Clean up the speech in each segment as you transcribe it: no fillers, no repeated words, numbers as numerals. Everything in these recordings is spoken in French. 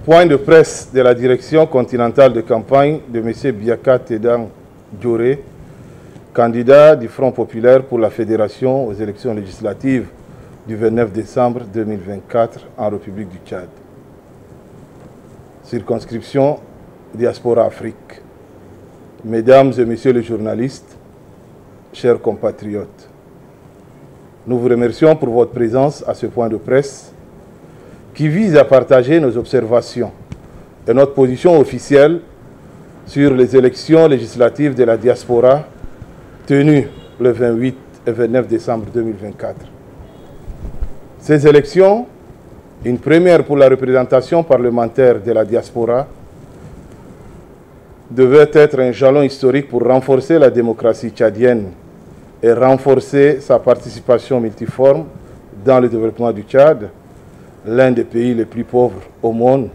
Point de presse de la direction continentale de campagne de M. Biaka Tedan Dioré, candidat du Front populaire pour la fédération aux élections législatives du 29 décembre 2024 en République du Tchad. Circonscription Diaspora Afrique. Mesdames et messieurs les journalistes, chers compatriotes, nous vous remercions pour votre présence à ce point de presse qui vise à partager nos observations et notre position officielle sur les élections législatives de la diaspora tenues le 28 et 29 décembre 2024. Ces élections, une première pour la représentation parlementaire de la diaspora, devaient être un jalon historique pour renforcer la démocratie tchadienne et renforcer sa participation multiforme dans le développement du Tchad, l'un des pays les plus pauvres au monde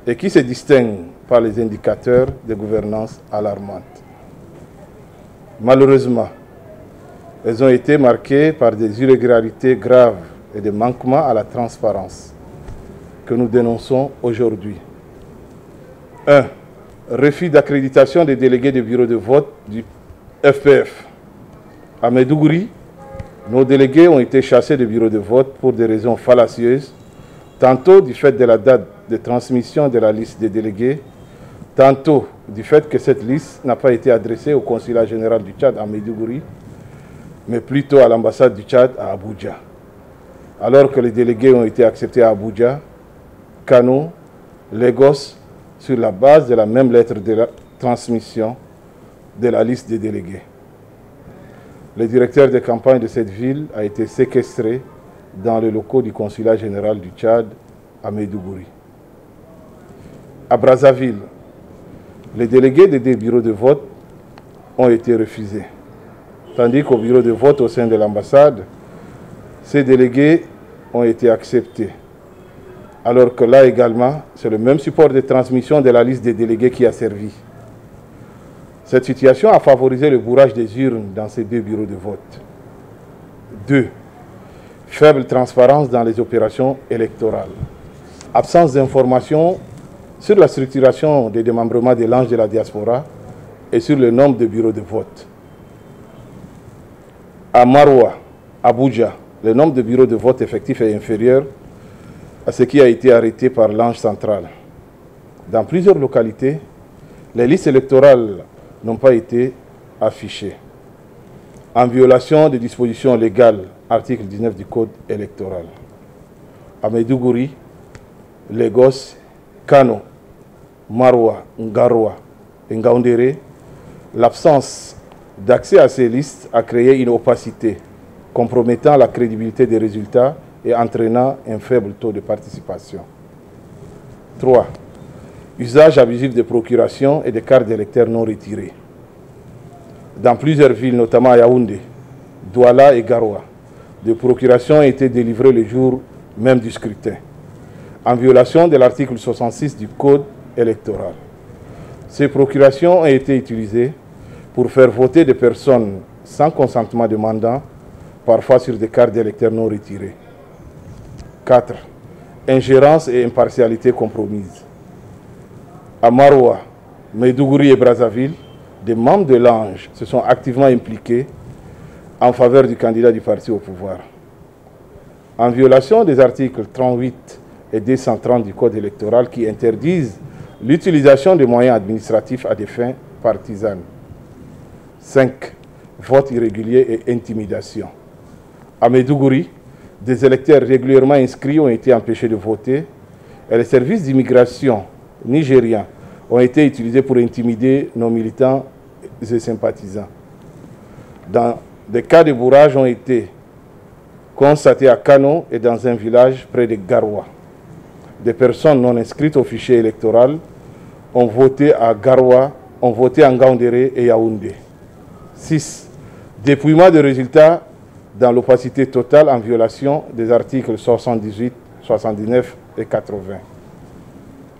et qui se distingue par les indicateurs de gouvernance alarmantes. Malheureusement, elles ont été marquées par des irrégularités graves et des manquements à la transparence que nous dénonçons aujourd'hui. 1. Refus d'accréditation des délégués du bureau de vote du FPF. À Maidougouri, nos délégués ont été chassés du bureau de vote pour des raisons fallacieuses, tantôt du fait de la date de transmission de la liste des délégués, tantôt du fait que cette liste n'a pas été adressée au consulat général du Tchad à Maidougouri, mais plutôt à l'ambassade du Tchad à Abuja. Alors que les délégués ont été acceptés à Abuja, Kano, Lagos, sur la base de la même lettre de la transmission de la liste des délégués. Le directeur de campagne de cette ville a été séquestré dans les locaux du consulat général du Tchad à Maidougouri. À Brazzaville, les délégués des deux bureaux de vote ont été refusés, tandis qu'au bureau de vote au sein de l'ambassade, ces délégués ont été acceptés. Alors que là également, c'est le même support de transmission de la liste des délégués qui a servi. Cette situation a favorisé le bourrage des urnes dans ces deux bureaux de vote. 2. Faible transparence dans les opérations électorales. Absence d'informations sur la structuration des démembrements des langes de la diaspora et sur le nombre de bureaux de vote. À Maroua, Abuja, le nombre de bureaux de vote effectifs est inférieur à ce qui a été arrêté par l'ange central. Dans plusieurs localités, les listes électorales n'ont pas été affichées, en violation des dispositions légales, article 19 du Code électoral. À Maidougouri, Lagos, Kano, Maroua, Ngaroua et Ngaoundéré, l'absence d'accès à ces listes a créé une opacité compromettant la crédibilité des résultats et entraînant un faible taux de participation. 3. Usage abusif de procuration et de cartes d'électeurs non retirées. Dans plusieurs villes, notamment à Yaoundé, Douala et Garoua, des procurations ont été délivrées le jour même du scrutin, en violation de l'article 66 du Code électoral. Ces procurations ont été utilisées pour faire voter des personnes sans consentement demandant, parfois sur des cartes d'électeurs non retirées. 4. Ingérence et impartialité compromise. À Maroua, Maidougouri et Brazzaville, des membres de l'Ange se sont activement impliqués en faveur du candidat du parti au pouvoir. En violation des articles 38 et 230 du Code électoral qui interdisent l'utilisation des moyens administratifs à des fins partisanes. 5. Vote irrégulier et intimidation. À Maidougouri, des électeurs régulièrement inscrits ont été empêchés de voter et les services d'immigration nigériens ont été utilisés pour intimider nos militants et sympathisants. Des cas de bourrage ont été constatés à Kano et dans un village près de Garoua. Des personnes non inscrites au fichier électoral ont voté à Garoua, ont voté en Ngaoundéré et Yaoundé. 6. Dépouillement de résultats dans l'opacité totale en violation des articles 78, 79 et 80.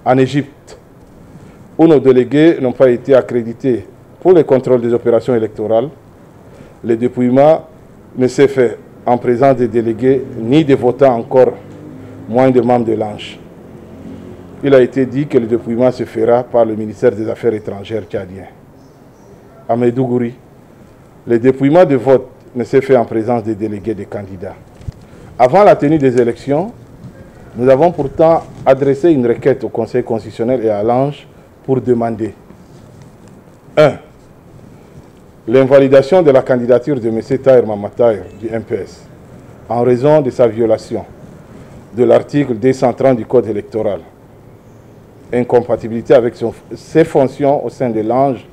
En Égypte, où nos délégués n'ont pas été accrédités pour le contrôle des opérations électorales, le dépouillement ne s'est fait en présence des délégués ni des votants, encore moins des membres de l'Ange. il a été dit que le dépouillement se fera par le ministère des Affaires étrangères tchadien. À Maidougouri, le dépouillement de vote ne s'est fait en présence des délégués des candidats. Avant la tenue des élections, nous avons pourtant adressé une requête au Conseil constitutionnel et à l'Ange pour demander 1. L'invalidation de la candidature de M. Tahir Mamadou Tahir du MPS en raison de sa violation de l'article 230 du Code électoral, incompatibilité avec ses fonctions au sein de l'Ange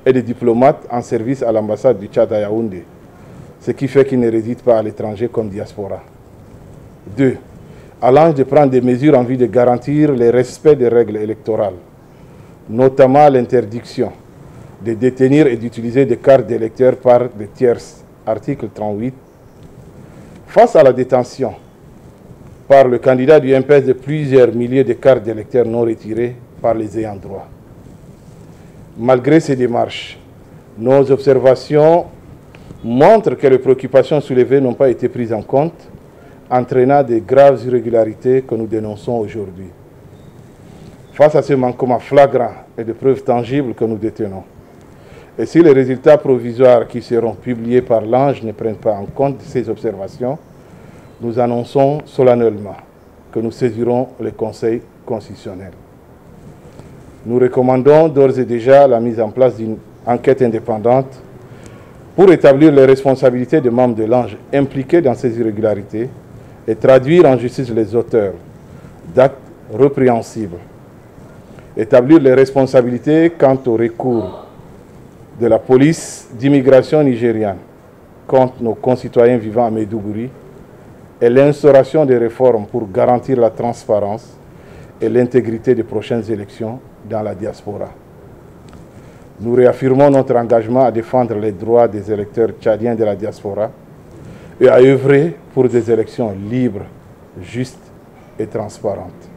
et des diplomates en service à l'ambassade du Tchad à Yaoundé, ce qui fait qu'il ne réside pas à l'étranger comme diaspora. 2. À l'Ange de prendre des mesures en vue de garantir le respect des règles électorales, notamment l'interdiction de détenir et d'utiliser des cartes d'électeurs par des tierces, article 38. Face à la détention par le candidat du MPS de plusieurs milliers de cartes d'électeurs non retirées par les ayants droit. Malgré ces démarches, nos observations montrent que les préoccupations soulevées n'ont pas été prises en compte, entraînant de graves irrégularités que nous dénonçons aujourd'hui. Face à ce manquement flagrant et de preuves tangibles que nous détenons, et si les résultats provisoires qui seront publiés par l'Ange ne prennent pas en compte ces observations, nous annonçons solennellement que nous saisirons le Conseil constitutionnel. Nous recommandons d'ores et déjà la mise en place d'une enquête indépendante pour établir les responsabilités des membres de l'Ange impliqués dans ces irrégularités et traduire en justice les auteurs d'actes répréhensibles. Établir les responsabilités quant au recours de la police d'immigration nigériane contre nos concitoyens vivant à Maidougouri et l'instauration des réformes pour garantir la transparence et l'intégrité des prochaines élections dans la diaspora. Nous réaffirmons notre engagement à défendre les droits des électeurs tchadiens de la diaspora et à œuvrer pour des élections libres, justes et transparentes.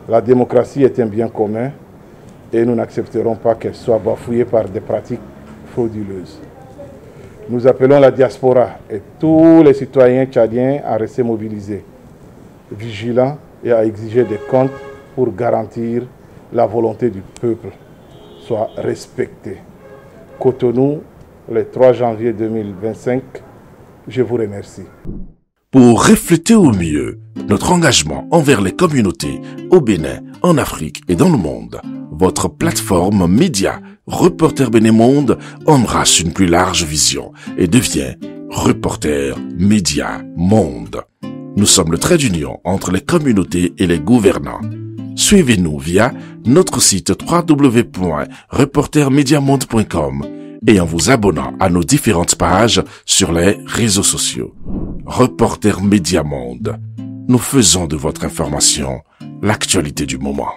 La démocratie est un bien commun et nous n'accepterons pas qu'elle soit bafouillée par des pratiques frauduleuses. Nous appelons la diaspora et tous les citoyens tchadiens à rester mobilisés, vigilants et à exiger des comptes pour garantir la volonté du peuple soit respectée. Cotonou, le 3 janvier 2025, je vous remercie. Pour refléter au mieux notre engagement envers les communautés au Bénin, en Afrique et dans le monde, votre plateforme média Reporter Bénin Monde embrasse une plus large vision et devient Reporter Média Monde. Nous sommes le trait d'union entre les communautés et les gouvernants. Suivez-nous via notre site www.reportermediamonde.com et en vous abonnant à nos différentes pages sur les réseaux sociaux. Reporter Média Monde. Nous faisons de votre information l'actualité du moment.